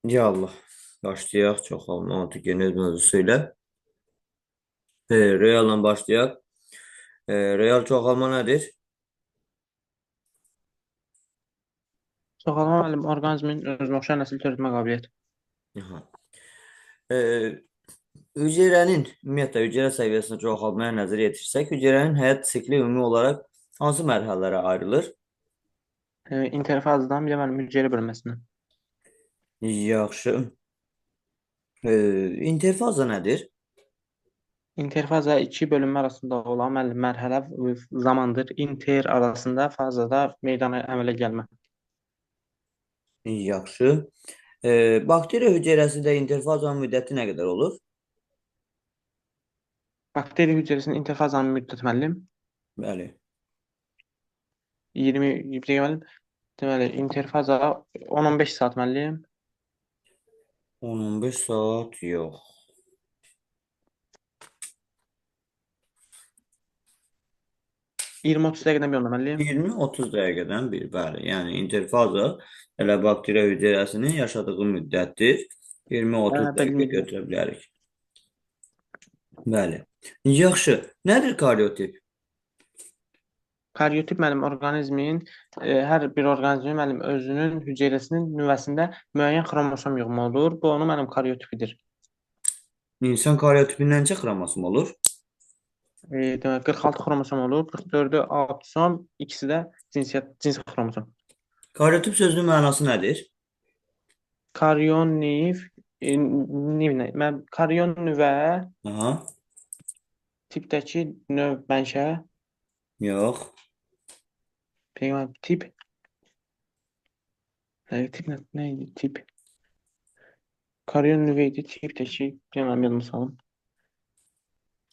Ya Allah. Başlayaq. Çoxalma antigen öz mövzusu ilə. Realla başlayaq. Real çoxalma nədir? Sağlam müəllim, orqanizmin özünə oxşar nəsil törətmə qabiliyyəti. Aha. E, Hüceyrənin, ümumiyyətlə hüceyrə səviyyəsində çoxalmaya nəzər yetirsək, hüceyrənin həyat sikli ümumi olaraq hansı mərhələlərə ayrılır? İnterfazdan bir də müəllim hüceyrə bölməsindən. Yaxşı. İnterfaza nədir? İnterfaza iki bölünmə arasında olan müəllim mərhələ zamandır. Inter arasında fazada meydana əmələ gəlmə. Yaxşı. Bakteriya hüceyrəsində interfazanın müddəti nə qədər olur? Bakteriya hüceyrəsinin interfazanın müddəti müəllim Bəli. 20 bir dəqiqə müəllim. Deməli, interfaza 10-15 saat müəllim. 10-15 saat yox. 20-30 dəqiqədən bir onda müəllim. 20-30 dəqiqədən bir, bəli. Yəni interfaza elə bakteriya hüceyrəsinin yaşadığı müddətdir. 20-30 dəqiqə Bilmiyorum. götürə bilərik. Bəli. Yaxşı. Nədir karyotip? Karyotip müəllim orqanizmin hər bir orqanizmin müəllim özünün hüceyrəsinin nüvəsində müəyyən xromosom yığımı olur. Bu onun müəllim karyotipidir. İnsan karyotipindən neçə xromosom olur? Demək 46 xromosom olur. 44-ü autosom, ikisi də cins xromosom. Karyotip sözünün mənası nədir? Karyon karyon nüvə Aha. tipdəki növ mənşə, Yox. peyğəmbər tip nə idi? Tip. Karyon nüvə idi, tipdəki peyğəmbər yadıma salım.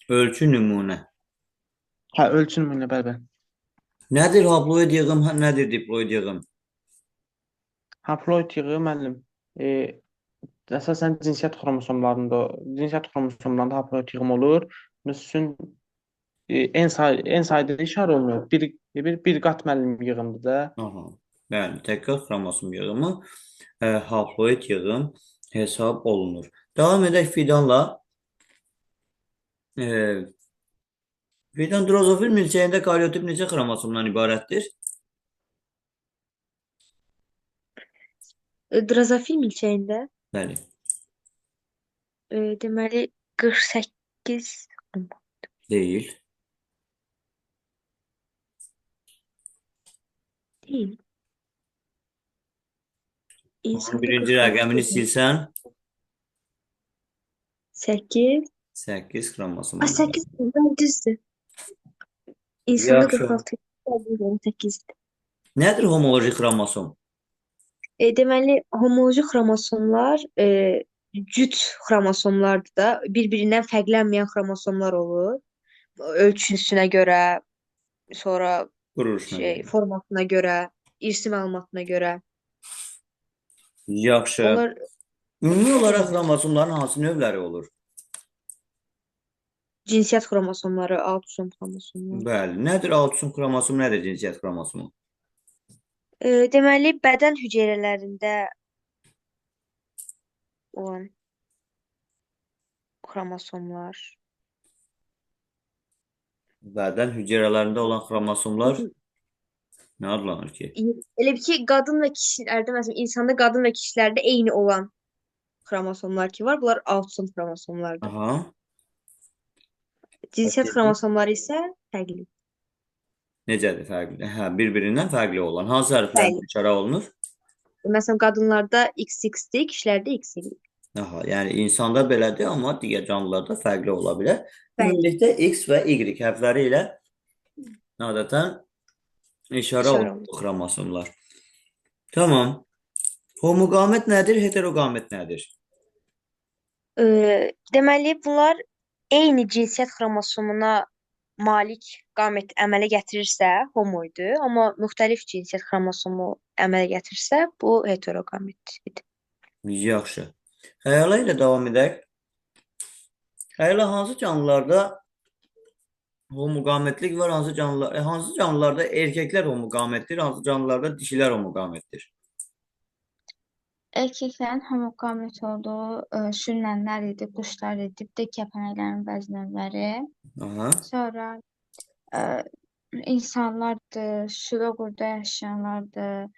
Ölçü nümunə. Hə, ölçün müəyyən bəli. Nədir haploid yığım, nədir diploid yığım? Haploid yığı müəllim əsasən cinsiyyət xromosomlarında haploid yığım olur. Nüsün en sayda işarə olmuyor. Bir qat müəllim yığımdır da. Aha. Bəli, təkrar xromosom yığımı haploid yığım hesab olunur. Davam edək fidanla. Fidan drozofil milçəyində karyotip neçə xromosomdan ibarətdir? Drozofil milçəyində Bəli. deməli 48 Deyil. deyil. Onun İnsanda birinci 46 rəqəmini silsən, 8 8 xromosom a olur. 8 ben düzdür. İnsanda Yaxşı. 46 8. Nədir homoloji xromosom? Deməli homoloji xromosomlar cüt xromosomlardır da. Bir-birindən fərqlənməyən xromosomlar olur. Ölçüsünə görə, sonra Quruluşuna görə. formasına görə, irsi məlumatına görə. Yaxşı. Onlar Ümumi olaraq xromosomların hansı növləri olur? cinsiyyət xromosomları, autosom xromosomları. Bəli. Nədir autosom xromosom, nədir cinsiyyət xromosomu? Deməli bədən hüceyrələrində olan xromosomlar. Bədən hüceyrələrində olan xromosomlar nə adlanır ki? Elə bir ki, qadın və kişilərdə, məsələn, insanda qadın və kişilərdə eyni olan xromosomlar ki var, bunlar autosom xromosomlardır. Aha. Cinsiyyət xromosomları isə fərqli. Necədir fərqli? Hə, bir-birindən fərqli olan. Hansı hərflərlə Bəli. işarə olunur? Məsələn, qadınlarda XX-dir, kişilərdə X-dir. Aha, yəni insanda belədir, amma digər canlılarda fərqli ola bilər. Bəli. Ümumilikdə X və Y hərfləri ilə adətən işarə olunur bu xromosomlar. Tamam. Homoqamət nədir, heteroqamət nədir? Deməli, bunlar eyni cinsiyyət xromosomuna malik qamət əmələ gətirirsə, homoidir, amma müxtəlif cinsiyyət xromosomu əmələ gətirirsə, bu heteroqametdir. Yaxşı. Xəyala ilə davam edək. Xəyala hansı canlılarda homoqamətlik var, hansı canlılarda erkəklər homoqamətdir, hansı canlılarda dişilər homoqamətdir? Erkeklərin homoqamət olduğu sürünənlər idi, quşlar idi, bir də kəpənəklərin bəzi növləri. Aha. Sonra ə, insanlardır, suda yaşayanlardır,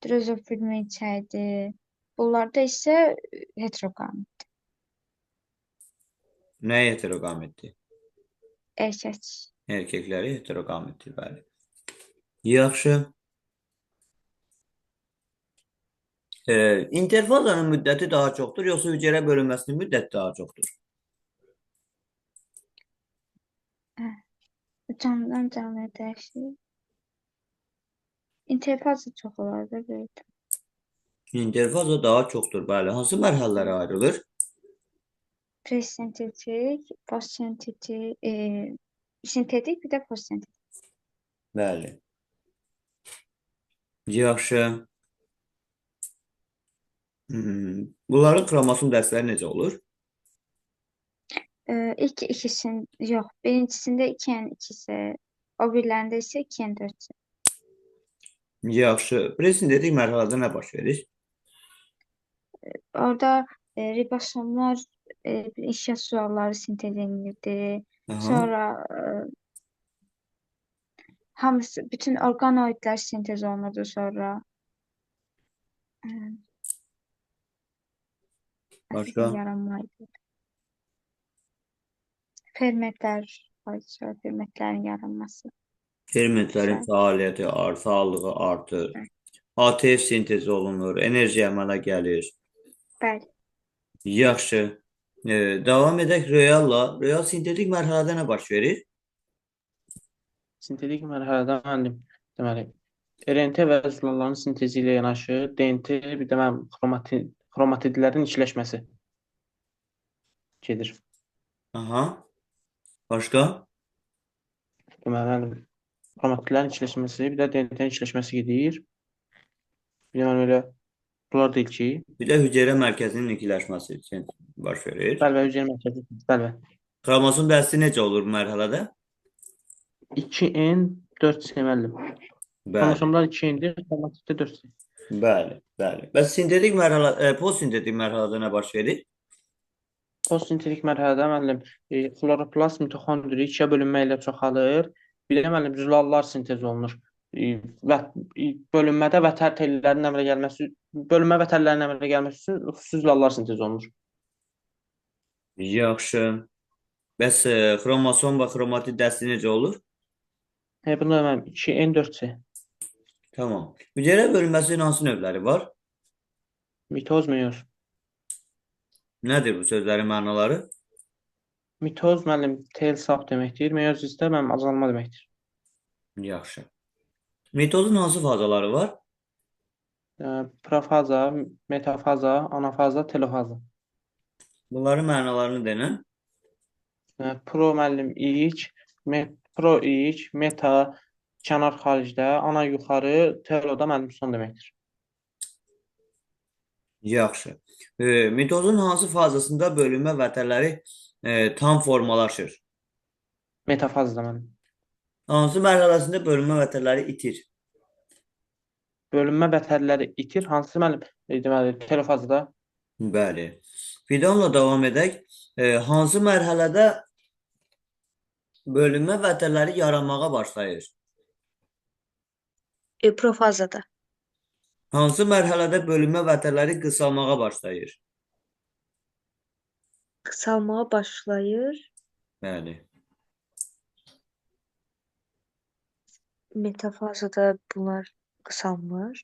drozofil milçəkdir. Bunlarda isə heteroqamət, Nə heteroqametdir? erkək. Erkəkləri heteroqametdir, bəli. Yaxşı. İnterfazanın müddəti daha çoxdur, yoxsa hüceyrə bölünməsinin müddəti daha çoxdur? Canlıdan canlıya dəyişir. İnterfaza çox olar da böyük. İnterfaza daha çoxdur, bəli. Hansı mərhələlərə ayrılır? Presentetik, postsentetik, sintetik bir də postsentetik. Bəli. Yaxşı. Bunların xromosom dəstələri necə olur? İlk yox, birincisində 2-nin ikisi, o birlərində isə 2-nin 4-ü. Yaxşı. Presintetik mərhələdə nə baş verir? Orada ribosomlar inşa sualları sintez edilirdi. Aha. Sonra hamısı, bütün organoidlər sintez olunurdu sonra. Başqa? Yaranmaydı. Fermentlər, sonra fermentlərin yaranması. Fermentlərin fəaliyyəti, fəallığı artır. ATF sintezi olunur, enerji əmələ gəlir. Bəli. Yaxşı. Davam edək realla. Real sintetik mərhələdə nə baş verir? Sintetik mərhələdə müəllim, deməli, RNT və zülalların sintezi ilə yanaşı DNT, bir də xromatidlərin içləşməsi gedir. Aha. Başqa? Deməli, xromatidlərin içləşməsi, bir də DNT-nin içləşməsi gedir. Bir də mənim elə bunlar deyil ki, Bir də hüceyrə mərkəzinin ikiləşməsi üçün baş verir. bəli, hüceyrə mərkəzi, bəli. Xromosom dəsti necə olur bu mərhələdə? 2N 4C müəllim. Bəli. Xromosomlar 2N-dir, xromatiddə 4C. Bəli, bəli. Bəs sintetik mərhələ, postsintetik mərhələdə nə baş verir? Postsintetik mərhələdə müəllim, xloroplast mitoxondri ikiyə bölünmə ilə çoxalır. Bir də müəllim zülallar sintez olunur. Və bölünmədə vətər tellərinin əmələ gəlməsi, bölünmə vətərlərinin əmələ gəlməsi üçün xüsusi zülallar sintez olunur. Yaxşı. Bəs xromosom və xromatid dəsti necə olur? Bunda müəllim 2N4C. Tamam. Hüceyrə bölünməsinin hansı növləri var? Mitoz, meyoz. Nədir bu sözlərin mənaları? Mitoz müəllim tel sap deməkdir. Meyoz isə müəllim azalma deməkdir. Yaxşı. Mitozun hansı fazaları var? Profaza, metafaza, anafaza, telofaza. Bunların mənalarını denən. Pro müəllim ilk, pro ilk, meta kənar xaricdə, ana yuxarı, teloda müəllim son deməkdir. Yaxşı. Mitozun hansı fazasında bölünmə vətərləri tam formalaşır? Metafazda müəllim. Hansı mərhələsində bölünmə vətərləri itir? Bölünmə vətərləri itir. Hansı müəllim? Deməli, telofazda. Bəli. Fidanla davam edək. Hansı mərhələdə bölünmə vətərləri yaranmağa başlayır? Profazada. Hansı mərhələdə bölünmə vətərləri qısalmağa başlayır? Qısalmağa başlayır. Bəli. Metafazada bunlar qısalmır.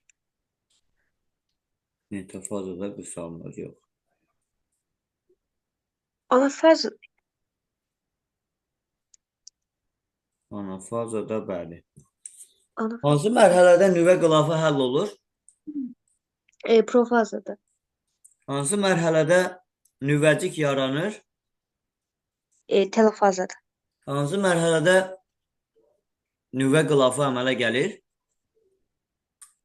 Metafazada qısalmır, yox. Anafaz Anafazada bəli. Anafaz Hansı mərhələdə nüvə qılafı həll olur? profazada. Hansı mərhələdə nüvəcik yaranır? Telofazada. Hansı mərhələdə nüvə qılafı əmələ gəlir?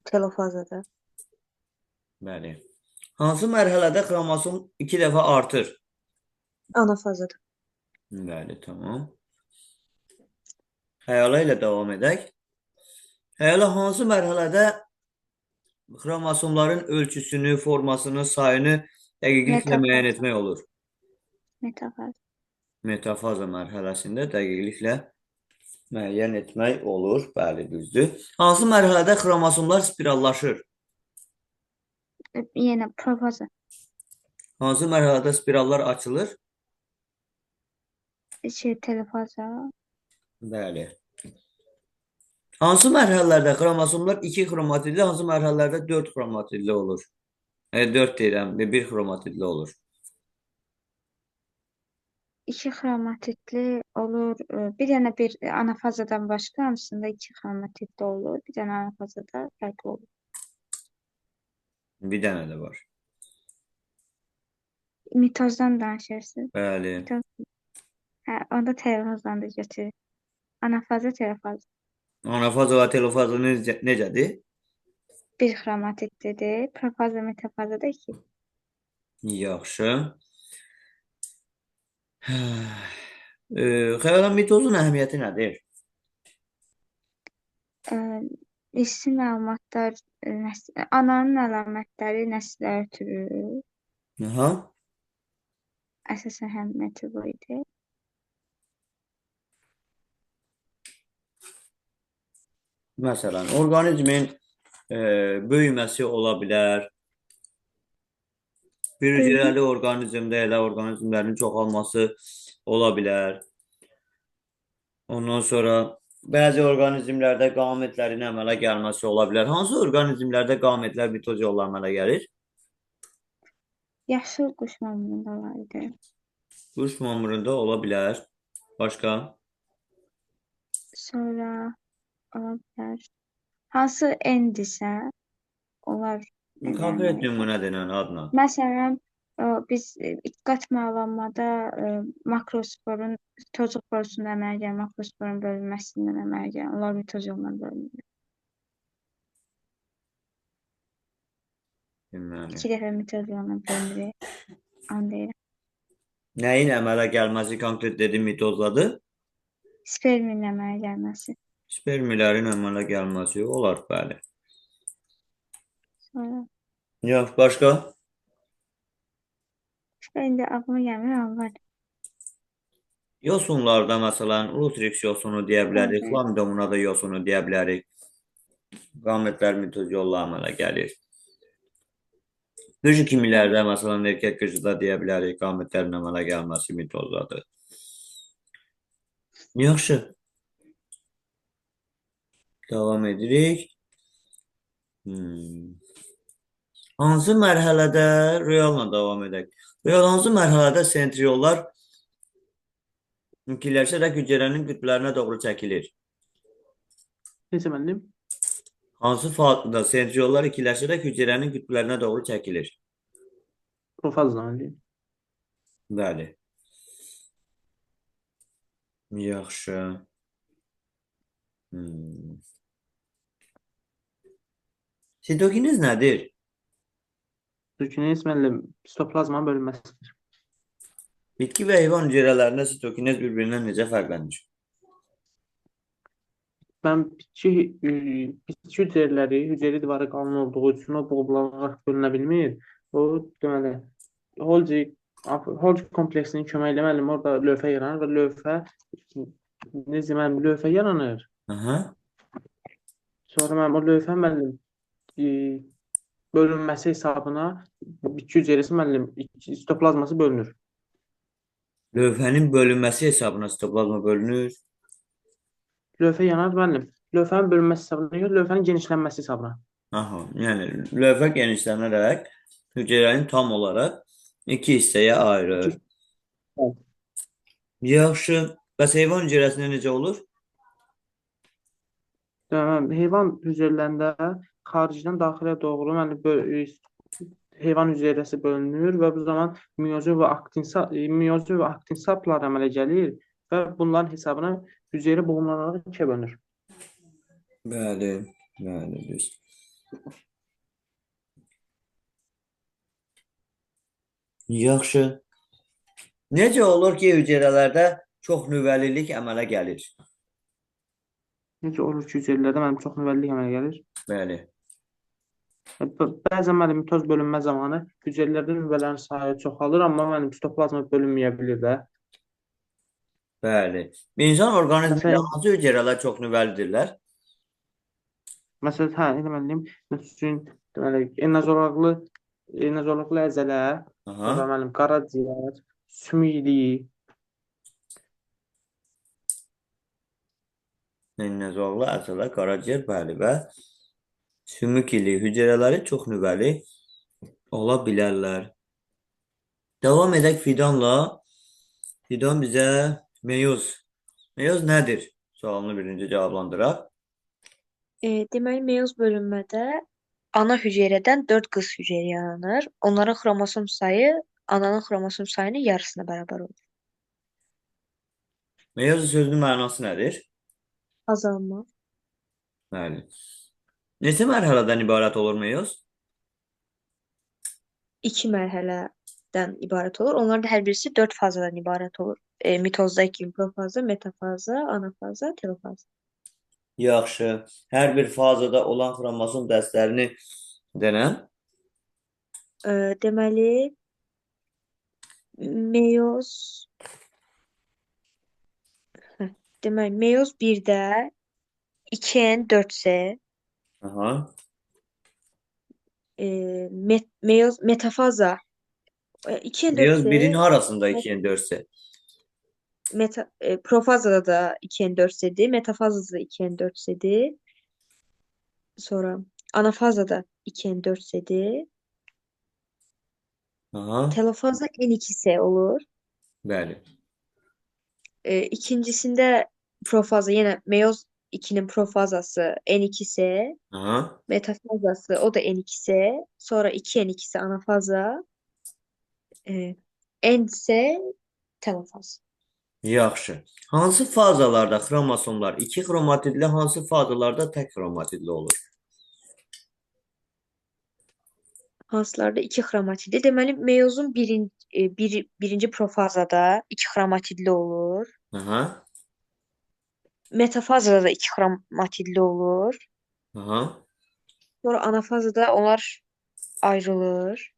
Telofazada. Bəli. Hansı mərhələdə xromosom 2 dəfə artır? Anafazada. Bəli, tamam. Xəyala ilə davam edək. Xəyala hansı mərhələdə Xromosomların ölçüsünü, formasını, sayını dəqiqliklə müəyyən Metafaza. etmək olur. Metafaza. Metafaza mərhələsində dəqiqliklə müəyyən etmək olur. Bəli, düzdür. Hansı mərhələdə xromosomlar spirallaşır? Yenə profaza. Hansı mərhələdə spirallar açılır? Telefaza. Bəli. Hansı mərhələlərdə xromosomlar 2 xromatidli, hansı mərhələlərdə 4 xromatidli olur? 4 deyirəm, 1 xromatidli olur. 2 xromatidli olur. Bir dənə bir anafazadan başqa hamısında 2 xromatidli olur. Bir dənə anafazada fərqli olur. Bir dənə də var. Mitozdan danışırsınız. Bəli. Mitoz. Hə, onda telefazdan da götürür. Anafaza, telefaza. Anafaza və telofaza necədir? Bir xromatidlidir. Profaza, metafaza da 2. Yaxşı. Xəyala mitozun əhəmiyyəti nədir? İrsi məlumatlar, ananın əlamətləri nəslə ötürür. Aha. Əsas əhəmiyyəti bu idi. Məsələn, orqanizmin böyüməsi ola bilər. Bir hüceyrəli orqanizmdə elə orqanizmlərin çoxalması ola bilər. Ondan sonra bəzi orqanizmlərdə qametlərin əmələ gəlməsi ola bilər. Hansı orqanizmlərdə qametlər mitoz yolla əmələ gəlir? Yaşıl quş mamırında var idi. Quş mamırında ola bilər. Başqa? Sonra ola bilər. Hansı endisə, onlar Konkret nümunə denən adla. Məsələn, biz qatmalanmada makrosporun tozuq borusunda əmələ gələn makrosporun bölünməsindən əmələ gələn, onlar mitoz yolla bölünür. Deməli. 2 dəfə mitoz yolla bölünür. Anlayıram. Nəyin əmələ gəlməsi konkret dedim mitozladır? Spermin əmələ gəlməsi. Spermilərin əmələ gəlməsi olar, bəli. Sonra Yox, başqa? indi ağlıma gəlmir, amma var. Yosunlarda məsələn, Lutrix yosunu deyə bilərik, Bəli. Chlamydomuna da yosunu deyə bilərik. Qametlər mitoz yolla əmələ gəlir. Qıcı kimilərdə məsələn, erkək qıcıda deyə bilərik, qametlərin əmələ gəlməsi mitozdadır. Yaxşı. Davam edirik. Hansı mərhələdə, realla davam edək. Real hansı mərhələdə sentriollar ikiləşərək hüceyrənin qütblərinə doğru çəkilir? Necə müəllim? Hansı fazada sentriollar ikiləşərək hüceyrənin qütblərinə doğru çəkilir? Profaza müəllim. Bəli. Yaxşı. Sitokinez nədir? Sitokinez müəllim sitoplazmanın bölünməsidir. Bitki və heyvan hüceyrələrində sitokinez bir-birindən necə fərqlənir? Bitki hüceyrələri, hüceyrə divarı qalın olduğu üçün o boğularaq bölünə bilmir. O deməli Golgi kompleksinin köməyi ilə müəllim orada lövhə yaranır və lövhə yaranır. Aha. Sonra müəllim o lövhə müəllim bölünməsi hesabına bitki hüceyrəsi müəllim sitoplazması bölünür. Lövhənin bölünməsi hesabına sitoplazma bölünür. Lövhə yanar müəllim. Lövhənin bölünməsi hesabına yox, lövhənin genişlənməsi hesabına. Aha, yəni lövhə genişlənərək hüceyrəni tam olaraq 2 hissəyə ayırır. Evet. Yaxşı. Bəs heyvan hüceyrəsində necə olur? Heyvan hüceyrələrində xaricdən daxilə doğru heyvan hüceyrəsi bölünür və bu zaman miyozin və aktinsaplar əmələ gəlir və bunların hesabına hüceyrə boğumlanaraq 2-yə bölünür. Bəli, düz. Yaxşı. Necə olur ki, hüceyrələrdə çox nüvəlilik əmələ gəlir? Necə olur ki, hüceyrələrdə mənim çox nüvəllilik əmələ gəlir? Bəli. Bəzən müəllim mitoz bölünmə zamanı hüceyrələrdə nüvələrin sayı çoxalır, amma müəllim sitoplazma bölünməyə bilir də. Bəli. İnsan orqanizmində Məsələn, hansı hüceyrələr çox nüvəlidirlər? məsələn, hə, elə müəllim, məsəl üçün, deməli, enozorluqlu əzələ, sonra Aha. müəllim qaraciyər, sümükli, Enlezorlu əzələ, qaraciyər, bəli və sümük ili hüceyrələri çox nüvəli ola bilərlər. Davam edək fidanla. Fidan bizə meyoz. Meyoz nədir? Sualını birinci cavablandıraq. Deməli, meyoz bölünmədə ana hüceyrədən 4 qız hüceyrə yaranır. Onların xromosom sayı ananın xromosom sayının yarısına bərabər olur. Meyoz sözünün mənası nədir? Azalma. Bəli. Neçə mərhələdən ibarət olur meyoz? 2 mərhələdən ibarət olur. Onların da hər birisi 4 fazadan ibarət olur. Mitozda 2 profaza, metafaza, anafaza, telofaza. Yaxşı. Hər bir fazada olan xromosom dəstlərini denən. Deməli, meyoz deməli, meyoz 1-də 2N4C, Aha. meyoz metafaza Meyoz 2N4C, birin harasında 2'nin 4'se? profazada da 2N4C'dir, metafazada da 2N4C'dir. Sonra anafazada 2N4C'dir. Aha. Telofazda N2C olur. Bəli. İkincisində profaza yenə meyoz 2-nin profazası N2C, Aha. metafazası o da N2C, sonra 2N2C anafaza, N-C telofaz. Yaxşı. Hansı fazalarda xromosomlar 2 xromatidli, hansı fazalarda tək xromatidli olur? Hansılarda 2 xromatidli. Deməli, meyozun birinci profazada 2 xromatidli olur. Aha. Metafazada da 2 xromatidli olur. Aha. Sonra anafazada onlar ayrılır.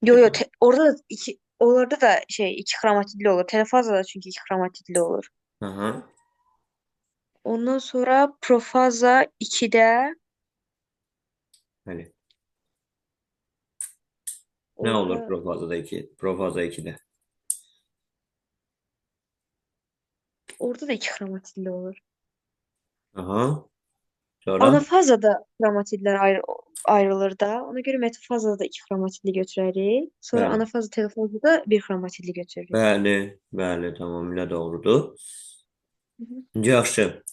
Yo yo orada da onlarda da 2 xromatidli olur. Telefazada da çünkü 2 xromatidli olur. Aha. Ondan sonra profaza 2'de Bəli. Nə olur orada profazada 2? Profaza 2'də. orada da 2 xromatidli olur. Aha. Sonra? Anafazada xromatidlər ayrılır da. Ona göre metafazada da 2 xromatidli götürərik. Sonra Bəli. anafaza, telefazada 1 xromatidli götürürük. Bəli. Bəli. Tamamilə doğrudur. Hı hı. Yaxşı.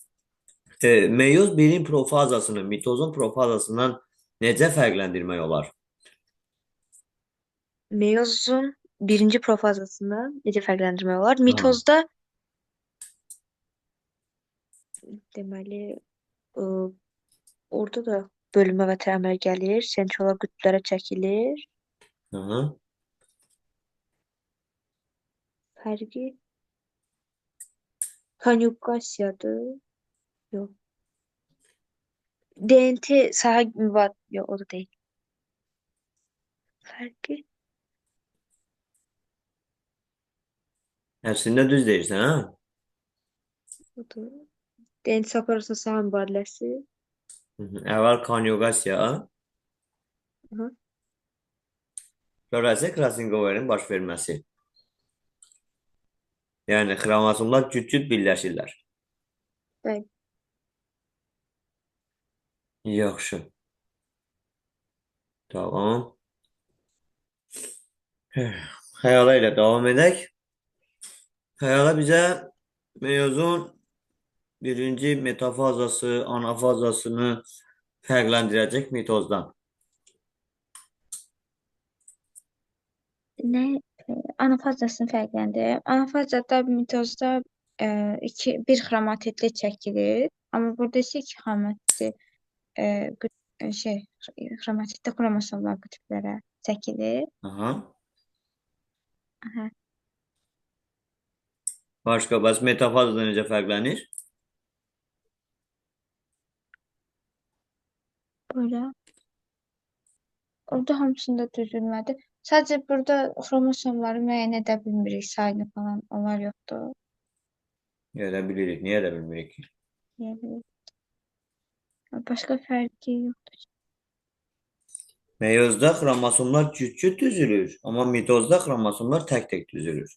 Meyoz birin profazasını mitozun profazasından necə fərqləndirmək olar? Meyozun birinci profazasından necə fərqləndirmək olar? Ha. Mitozda deməli orada da bölünmə və təmir gəlir. Sentriolar qütblərə çəkilir. Aha. Fərqi konjugasiyadır. Yox. DNT sahə müvad yox, o da deyil. Fərqi Əslində düz deyirsən, ha? odur. DNT saplar arasında sahə mübadiləsi. Əvvəl konjugasiya, Hı. sonra isə Krasnoverin baş verməsi. Yəni xromosomlar cüt-cüt birləşirlər. Bəli. Yaxşı. Tamam. Xəyala ilə davam edək. Xəyala bizə meyozun birinci metafazası, anafazasını fərqləndirəcək mitozdan. Nə anafazasını fərqləndirir? Anafazada mitozda bir xromatidli çəkilir, amma burada isə 2 xromatidli xromatidli xromosomlar qütblərə çəkilir. Aha. Aha. Başqa, bəs metafazada necə fərqlənir? Öyle. Orada hamısında düzülmədi. Sadəcə burada xromosomları müəyyən edə bilmirik, sayını falan, onlar yoxdur. Edə bilirik. Niyə edə bilmirik ki? Yəni başqa fərqi yoxdur. Meyozda xromosomlar cüt-cüt düzülür, amma mitozda xromosomlar tək-tək düzülür.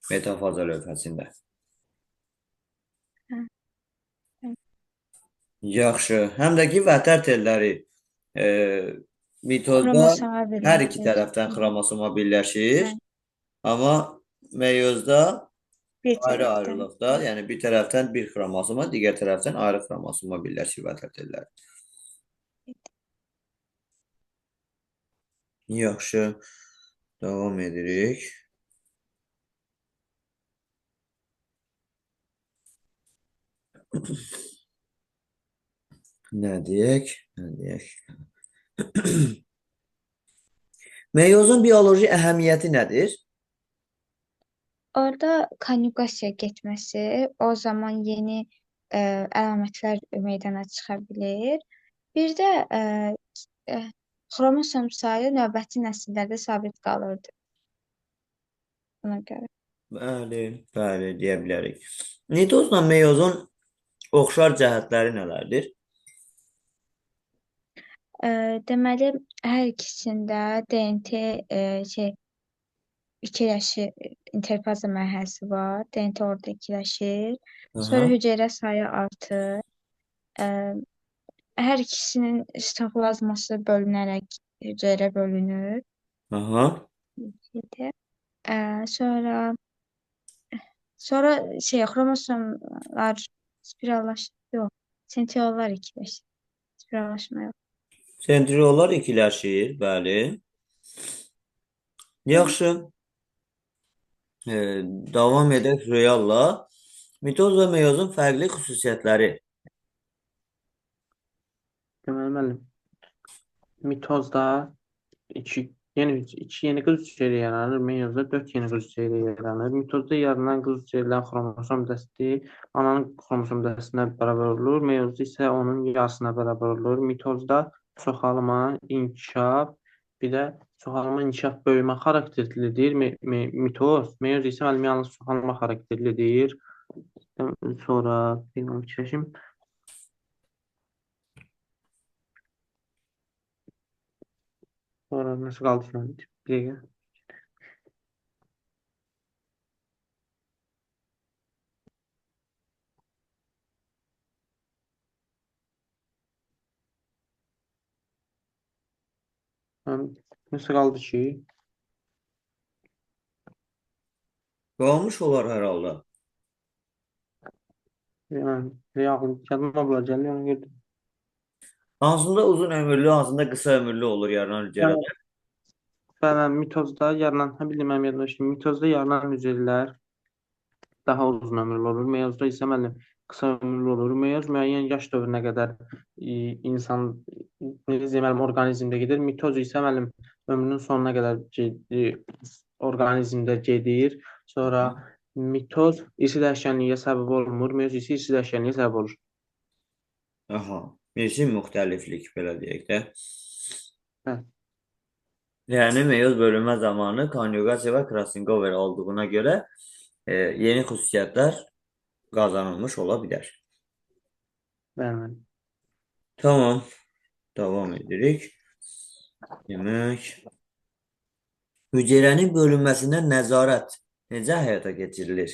Metafaza lövhəsində. Hə, hə. Yaxşı. Həm də ki, vətər telləri e, mitozda Xromosoma hər iki birləşir. tərəfdən xromosoma birləşir, Hə, amma meyozda bir tərəfdən. ayrı-ayrılıqda, yəni bir tərəfdən bir xromosoma, digər tərəfdən ayrı xromosoma birləşir vətər telləri. Yaxşı. Davam edirik. Nə deyək? Nə deyək? Meyozun bioloji əhəmiyyəti nədir? Orada konjugasiya getməsi, o zaman yeni əlamətlər meydana çıxa bilir. Bir də xromosom sayı növbəti nəsillərdə sabit qalırdı buna görə. Bəli, bəli, deyə bilərik. Mitozla meyozun oxşar cəhətləri nələrdir? Deməli, hər ikisində DNT ikiləşir, interfaza mərhələsi var. DNT orada ikiləşir. Sonra Aha, hüceyrə sayı artır. Ə, Hər ikisinin sitoplazması bölünərək hüceyrə bölünür. aha. Sonra xromosomlar spirallaşır. Yox, sentriollar ikiləşir. Spirallaşma yox. Sentriollar ikiləşir, bəli. Yaxşı. Davam edək Rüyalla. Mitoz və meyozun fərqli xüsusiyyətləri. Deməli, müəllim, mitozda iki yeni qız hüceyrə yaranır, meyozda 4 yeni qız hüceyrə yaranır. Mitozda yaranan qız hüceyrələrin xromosom dəsti ananın xromosom dəstinə bərabər olur, meyozda isə onun yarısına bərabər olur. Mitozda çoxalma, inkişaf, bir də çoxalma, inkişaf, böyümə xarakterlidir. Mitoz, meyoz isə müəllim yalnız çoxalma xarakterlidir. Sonra bir fikirləşim. Sonra nasıl qaldı ki? Bir dəqiqə. Nasıl qaldı ki? Qalmış olar hər halda. Yəni, yadıma bula gəlir, ona görə. Hansında uzun ömürlü, hansında qısa ömürlü olur yaranan hüceyrələr? Bəli, mitozda yaranan, bildim, mənim yadımda ki, mitozda yaranan hüceyrələr daha uzun ömürlü olur. Meyozda isə müəllim qısa ömürlü olur. Meyoz müəyyən yaş dövrünə qədər insan müəllim orqanizmdə gedir. Mitoz isə müəllim ömrünün sonuna qədər orqanizmdə gedir. Sonra mitoz irsi dəyişkənliyə səbəb olmur. Meyoz isə irsi dəyişkənliyə səbəb olur. Aha, irsi müxtəliflik belə deyək də. Hə. Yəni meyoz bölünmə zamanı konjugasiya və crossover olduğuna görə yeni xüsusiyyətlər qazanılmış ola bilər. Bəli. Tamam, davam edirik. Demək, hüceyrənin bölünməsinə nəzarət necə həyata keçirilir?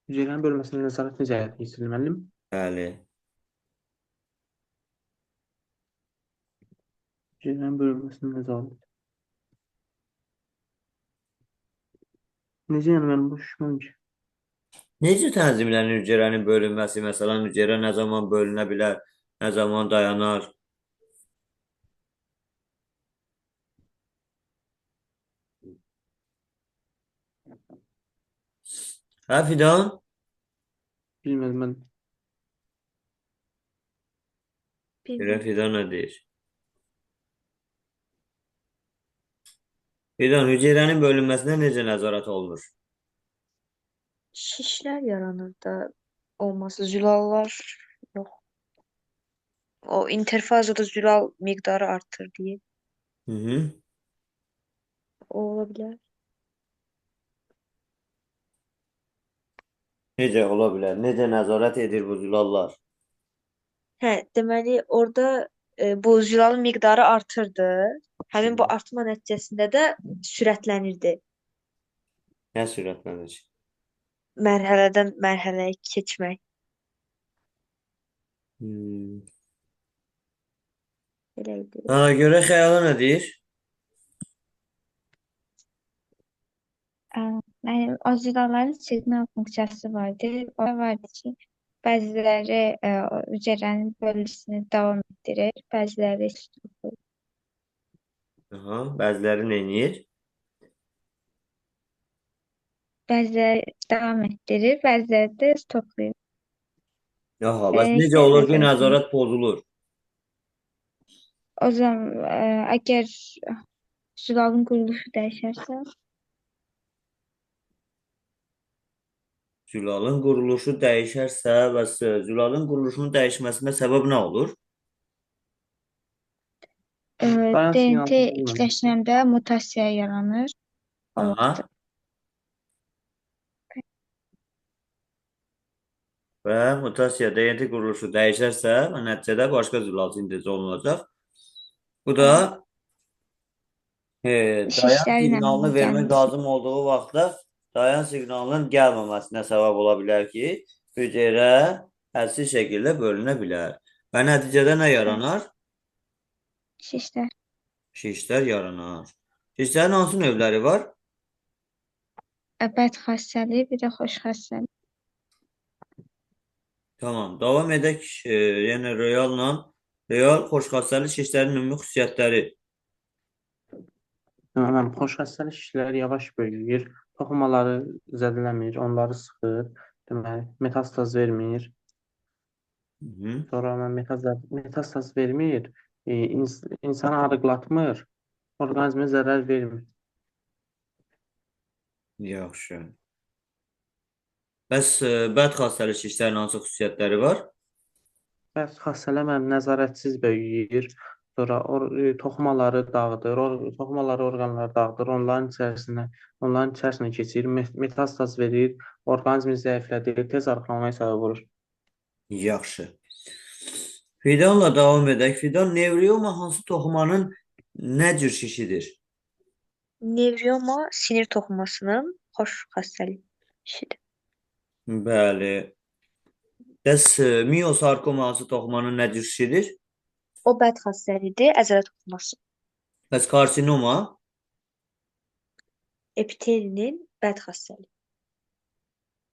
Hüceyrənin bölünməsində nəzarət necə həyata keçirilir müəllim? Bəli. Hüceyrənin bölünməsində nəzarət. Necə yəni müəllim, başa düşmədim ki? Necə tənzimlənir hüceyrənin bölünməsi? Məsələn, hüceyrə nə zaman bölünə bilər, nə zaman dayanar? Hə, Fidan? Bilmədim mən. Görə Fidan nə deyir? Fidan, hüceyrənin bölünməsinə necə nəzarət olunur? Şişlər yaranır da olması, zülallar yox. O interfazada zülal miqdarı artır diye. Hı hı. O ola bilər. Necə ola bilər? Necə nəzarət edir bu zülallar? Hə, deməli orada bu zülalın miqdarı artırdı. Həmin bu Hı. artma nəticəsində də sürətlənirdi. Nə sürətlənir? Mərhələdən mərhələyə keçmək. Hmm. Elə idi. Ona görə xəyala nə deyir? Yəni o zidaların siqnal funksiyası vardır. O vardı ki, bəziləri hüceyrənin bölünməsini davam etdirir, bəziləri stoplayır. Aha, bəziləri nə edir? Bəziləri davam etdirir, bəziləri də stoplayır. Aha, bəs necə Beləliklə olur ki, nəzarət. nəzarət pozulur? O zaman əgər zülalın quruluşu dəyişərsə, Zülalın quruluşu dəyişərsə, bəs zülalın quruluşunun dəyişməsinə səbəb nə olur? Dayan DNT siqnalı olmadı. ikiləşəndə mutasiya yaranır. O vaxt Aha. Və mutasiya DNT quruluşu dəyişərsə, nəticədə başqa zülal sintezi olunacaq. Bu da dayan şişlərin siqnalını əmələ vermək gəlməsi. lazım olduğu vaxtda dayan siqnalının gəlməməsinə səbəb ola bilər ki, hüceyrə hədsiz şəkildə bölünə bilər. Və nəticədə nə yaranar? Şişlər. Şişlər yaranar. Şişlərin hansı növləri var? Bəd xassəli, bir də xoş xassəli. Tamam. Davam edək. Yəni realla real xoşxassəli şişlərin ümumi xüsusiyyətləri. Deməli, xoşxassəli şişlər yavaş böyüyür, toxumaları zədələmir, onları sıxır. Deməli, metastaz vermir. Hı -hı. Sonra metastaz vermir, insanı arıqlatmır, orqanizmə zərər vermir. Yaxşı. Bəs bəd xassəli şişlərin hansı xüsusiyyətləri var? Bəs xassələr nəzarətsiz böyüyür, sonra toxumaları dağıdır, toxumaları orqanları dağıdır, onların içərisinə keçir, metastaz verir, orqanizmi zəiflədir, tez arıqlamaya səbəb olur. Yaxşı. Fidanla davam edək. Fidan nevrioma hansı toxumanın nə cür şişidir? Nevrioma sinir toxumasının xoş xassəli işidir. Bəli. Bəs miosarkoma hansı toxumanın nə cür şişidir? O bəd xassəlidir, əzələ toxuması. Bəs karsinoma? Epitelinin bəd xassəli.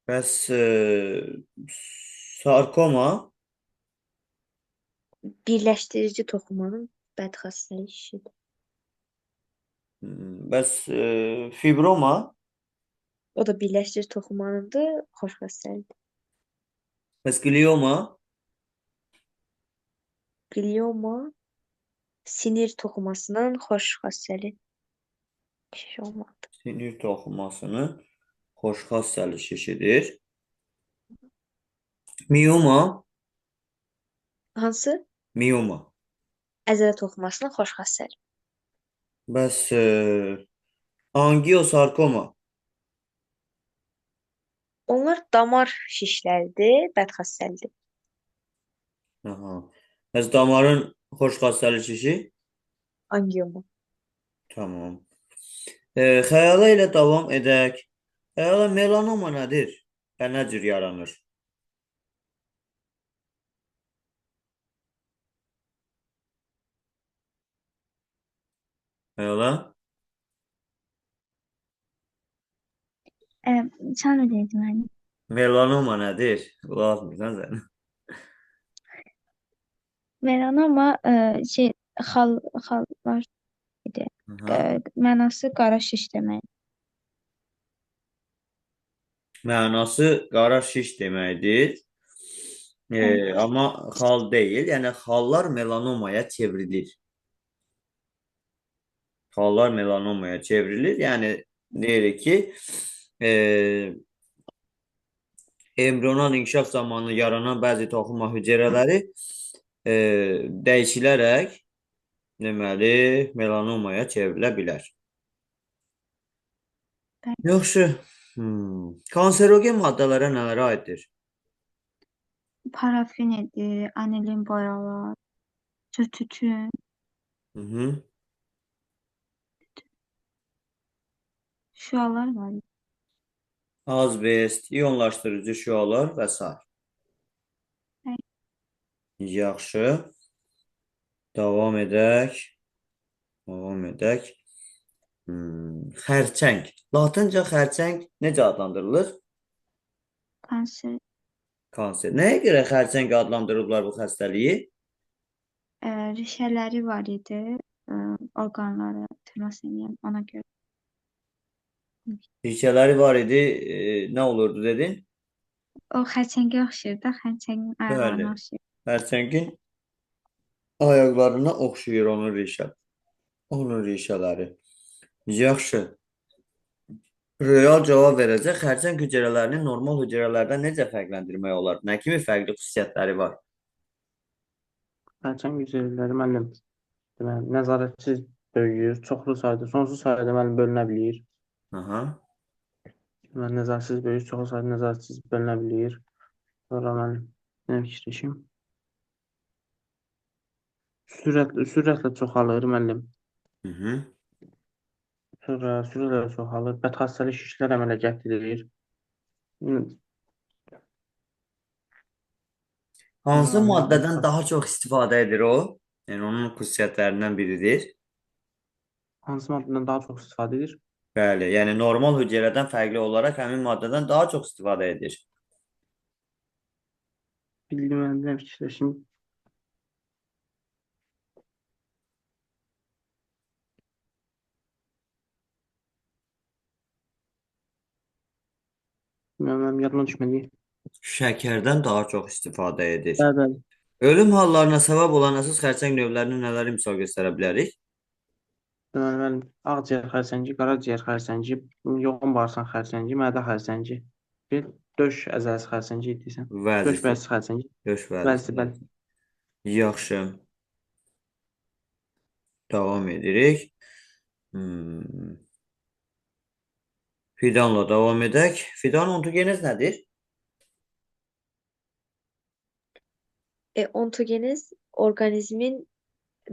Bəs sarkoma? Birləşdirici toxumanın bəd xassəli işidir. Bəs fibroma? O da birləşdirici toxumanındır, xoş xassəlidir. Bəs glioma? Glioma sinir toxumasının xoş xassəli şiş olmalıdır. Sinir toxumasının xoş xassəli şişidir. Mioma? Hansı? Mioma. Əzələ toxumasının xoş xassəli. Bəs angiosarkoma? Onlar damar şişləridir, bəd xassəlidir. Aha. Bəs damarın xoş xassəli şişi? Angioma. Tamam. Xəyala ilə davam edək. Xəyala melanoma nədir? Və nə cür yaranır? Xəyala? Sən nə dedin mənim? Melanoma nədir? Qulaq asmırsan sən? Melanoma xallar idi. Aha. Mənası qara şiş demək. Mənası qara şiş deməkdir. Amma xal deyil. Yəni xallar melanomaya çevrilir. Xallar melanomaya çevrilir. Yəni deyirik ki, embrional inkişaf zamanı yaranan bəzi toxuma hüceyrələri dəyişilərək deməli melanomaya çevrilə bilər. Yaxşı. Kanserogen maddələrə nələr aiddir? Parafin idi, anilin boyalar, tütün, Hı -hı. şüalar var idi. Azbest, ionlaşdırıcı şüalar və s. Hə, Yaxşı. Davam edək. Davam edək. Xərçəng. Latınca xərçəng necə adlandırılır? Kanser, Kanser. Nəyə görə xərçəng adlandırıblar bu xəstəliyi? rişələri var idi, orqanlara təmas edən ona görə. Rişələri var idi. Nə olurdu dedin? O xərçəngə oxşayır da, xərçəngin Bəli. ayaqlarına oxşayır. Xərçəngin ayaqlarına oxşayır onun rişələri. Yaxşı. Real cavab verəcək. Xərçəng hüceyrələrini normal hüceyrələrdən necə fərqləndirmək olar? Nə kimi fərqli xüsusiyyətləri var? Xərçəng hüceyrələri müəllim, deməli, nəzarətsiz böyüyür, çoxlu sayda, sonsuz sayda müəllim bölünə bilir. Aha. Deməli, nəzarətsiz böyüyür, çoxlu sayda nəzarətsiz bölünə bilir. Sonra müəllim, nə fikirləşim? Sürətlə çoxalır müəllim. Hı -hı. Sonra sürətlə çoxalır, bədxassəli şişlər əmələ gətirir. Hansı Müəllim, maddədən daha çox istifadə edir o? Yəni onun xüsusiyyətlərindən biridir. hansı maddədən daha çox istifadə edir? Bəli, yəni normal hüceyrədən fərqli olaraq həmin maddədən daha çox istifadə edir. Bildim müəllim, nə fikirləşim? Müəllim, yadıma düşmədi. Şəkərdən daha çox istifadə edir. Bəli, bəli. Ölüm hallarına səbəb olan əsas xərçəng növlərini nələri misal göstərə bilərik? Deməli, müəllim, ağciyər xərçəngi, qaraciyər xərçəngi, yoğun bağırsaq xərçəngi, mədə xərçəngi, bir döş əzələsi xərçəngi idiysən. Döş Vəzisi, vəzisi xərçəngi. döş Bəli, vəzisi. bəli. Yaxşı. Davam edirik. Fidanla davam edək. Fidan ontogenez nədir? Ontogenez orqanizmin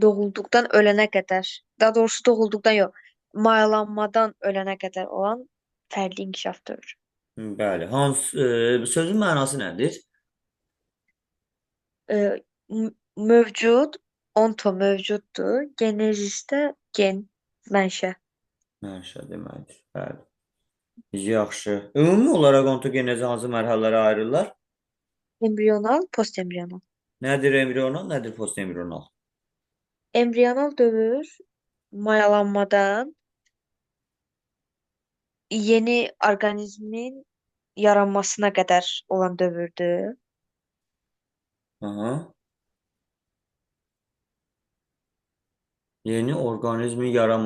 doğulduqdan ölənə qədər, daha doğrusu doğulduqdan yox, mayalanmadan ölənə qədər olan fərdi inkişaf dövrü. Bəli. Sözün mənası nədir? Mövcud, onto mövcuddur, genezisdə gen, mənşə. Mənşə deməkdir. Bəli. Yaxşı. Ümumi olaraq ontogenezi hansı mərhələlərə ayrılırlar? Embrional, postembrional. Nədir embrional, nədir postembrional? Embrional dövr mayalanmadan yeni orqanizmin yaranmasına qədər olan dövrdür. Aha. Yeni orqanizmin yaranması